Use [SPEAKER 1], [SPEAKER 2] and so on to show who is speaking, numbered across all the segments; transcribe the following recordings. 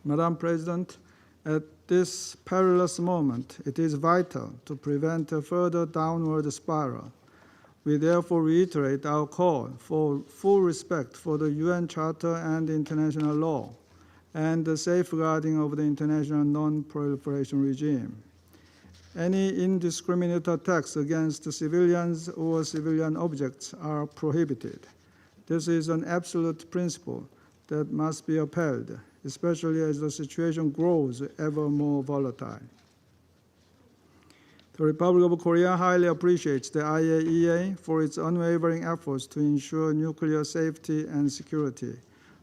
[SPEAKER 1] Madam President, at this perilous moment, it is vital to prevent a further downward spiral. We therefore reiterate our call for full respect for the UN Charter and international law, and the safeguarding of the international non-proliferation regime. Any indiscriminate attacks against civilians or civilian objects are prohibited. This is an absolute principle that must be upheld, especially as the situation grows ever more volatile. The Republic of Korea highly appreciates the IAEA for its unwavering efforts to ensure nuclear safety and security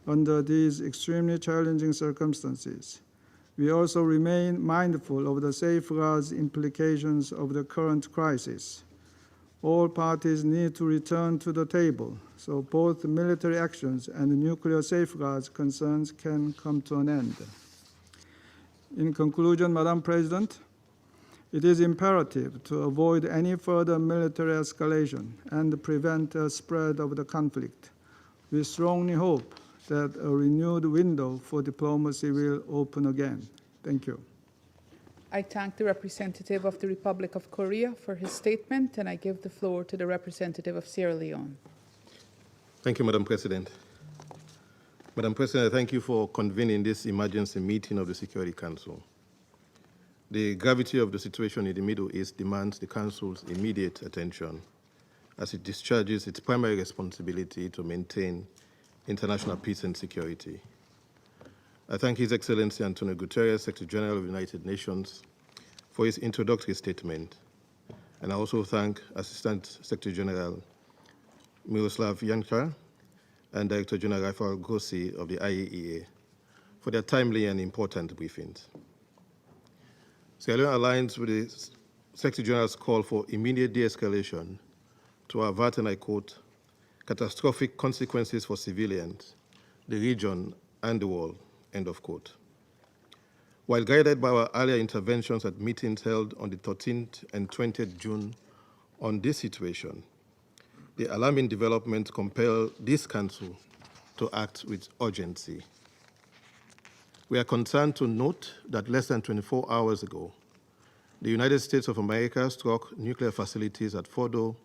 [SPEAKER 1] under these extremely challenging circumstances. We also remain mindful of the safeguards implications of the current crisis. All parties need to return to the table so both military actions and nuclear safeguards concerns can come to an end. In conclusion, Madam President, it is imperative to avoid any further military escalation and prevent a spread of the conflict. We strongly hope that a renewed window for diplomacy will open again. Thank you.
[SPEAKER 2] I thank the representative of the Republic of Korea for his statement, and I give the floor to the representative of Sierra Leone.
[SPEAKER 3] Thank you, Madam President. Madam President, I thank you for convening this emergency meeting of the Security Council. The gravity of the situation in the Middle East demands the Council's immediate attention as it discharges its primary responsibility to maintain international peace and security. I thank His Excellency Antonio Guterres, Secretary General of the United Nations, for his introductory statement. And I also thank Assistant Secretary General Miroslav Janka and Director General Rafael Grossi of the IAEA for their timely and important briefings. Sierra Leone aligns with the Secretary General's call for immediate de-escalation to avert, and I quote, catastrophic consequences for civilians, the region, and the world, end of quote. While guided by our earlier interventions at meetings held on the 13th and 20th June on this situation, the alarming developments compel this Council to act with urgency. We are concerned to note that less than 24 hours ago, the United States of America struck nuclear facilities at Fordo,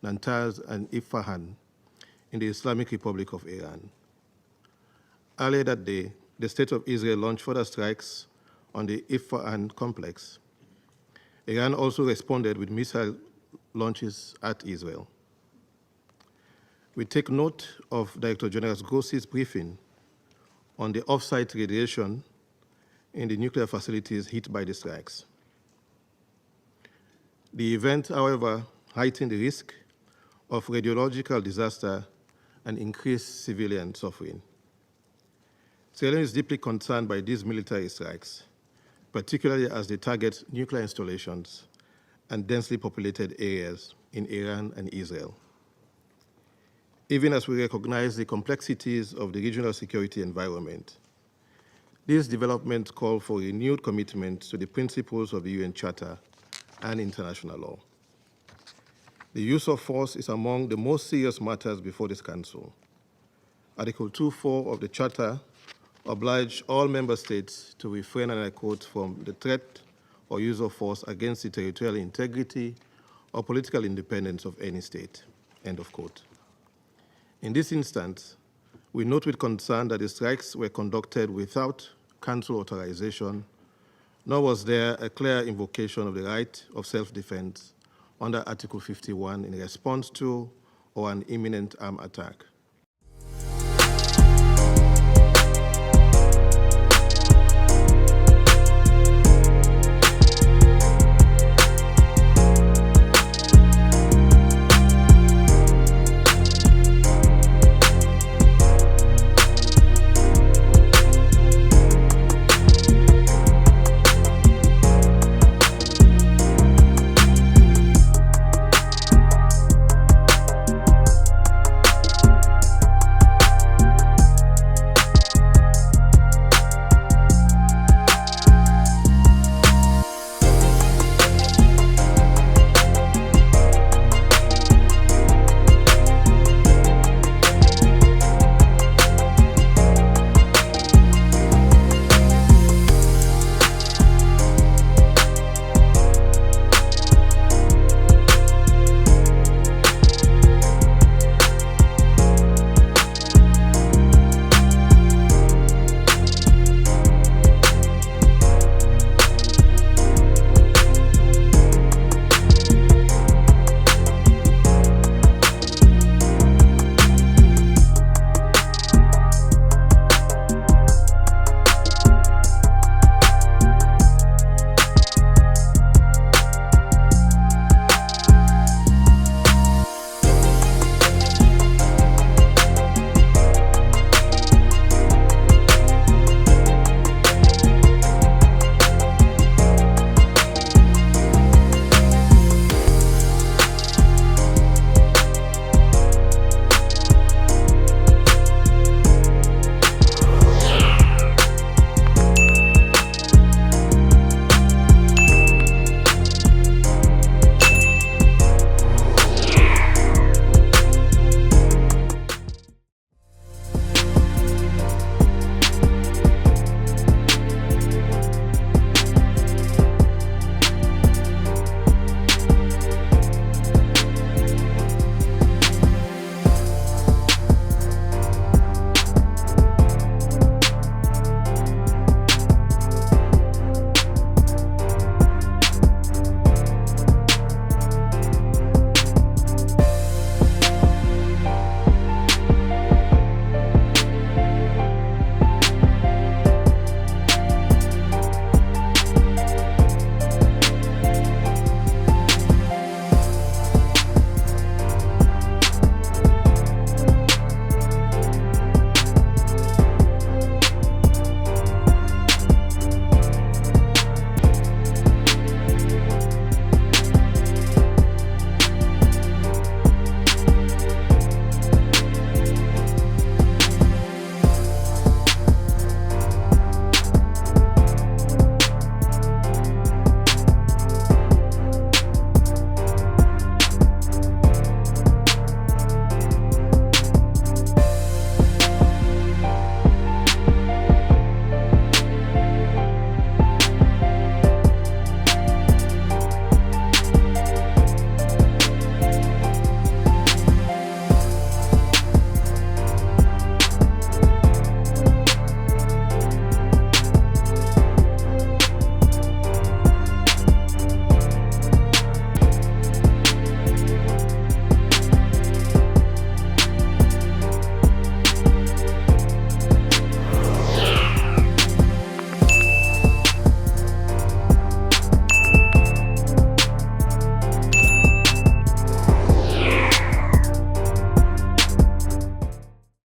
[SPEAKER 3] Natanz, and Isfahan in the Islamic Republic of Iran. Earlier that day, the State of Israel launched further strikes on the Isfahan complex. Iran also responded with missile launches at Israel. We take note of Director General Grossi's briefing on the off-site radiation in the nuclear facilities hit by the strikes. The event, however, heightened the risk of radiological disaster and increased civilian suffering. Sierra Leone is deeply concerned by these military strikes, particularly as they target nuclear installations and densely populated areas in Iran and Israel. Even as we recognize the complexities of the regional security environment, these developments call for renewed commitment to the principles of the UN Charter and international law. The use of force is among the most serious matters before this Council. Article 2.4 of the Charter obliges all member states to refrain, and I quote, from the threat or use of force against the territorial integrity or political independence of any state, end of quote. In this instance, we note with concern that the strikes were conducted without Council authorization, nor was there a clear invocation of the right of self-defense under Article 51 in response to or an imminent armed attack.